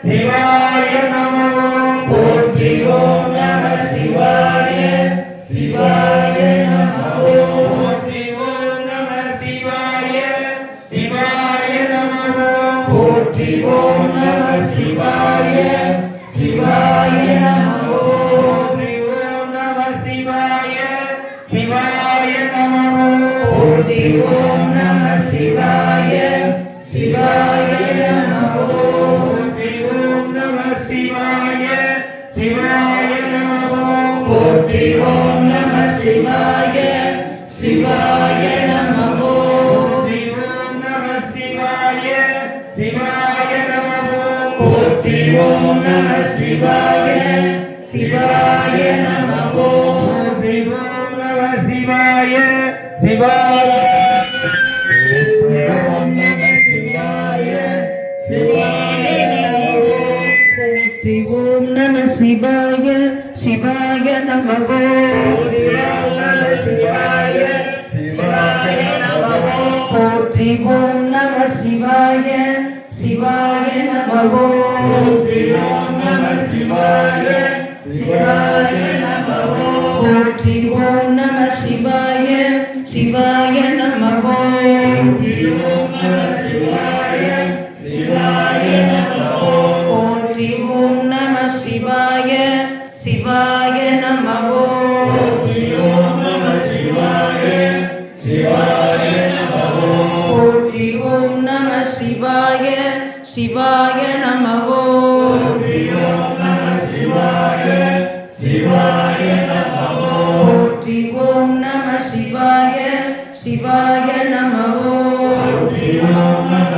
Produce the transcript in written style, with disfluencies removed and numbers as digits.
சிவாய நமோ போற்றி ஓம் நம சிவாய சிவாய நமோ போற்றி ஓம் நம சிவாய சிவாய நமோ போற்றி ஓம் நம சிவாய சிவாய நமோ போற்றி ஓம் நம சிவாய சிவாய நமோ போற்றி ஓம் நம சிவாய சிவாய நமோ போற்றி ஓம் நம சிவாய சிவாய நமோ போற்றி ஓம் நம சிவாய சிவாய நமோ போற்றி ஓம் நம சிவாய சிவாய நமோ போற்றி ஓம் நம சிவாய சிவாய நமோ போற்றி ஓம் நம சிவாய சிவாய ஓம் நம சிவாய சிவாய நமோ போற்றி ஓம் நம சிவாய சிவாய நமோ போற்றி ஓம் நம சிவாய சிவாய நமோ போற்றி ஓம் நம சிவாய சிவாய நமோ போற்றி ஓம் நம சிவாய சிவாய நமோ போற்றி ஓம் நம சிவாய சிவாய நமோ போற்றி ஓம் நம சிவாய சிவாய நமோ போற்றி ஓம் நம சிவாய சிவாய நமோ போற்றி ஓம் நம சிவாய சிவாய நமோ போற்றி ஓம் நம சிவாய சிவாய நமோ போற்றி ஓம் நம சிவாய சிவாய நமோ போற்றி ஓம் நம சிவாய சிவாய நமோ போற்றி ஓம் நம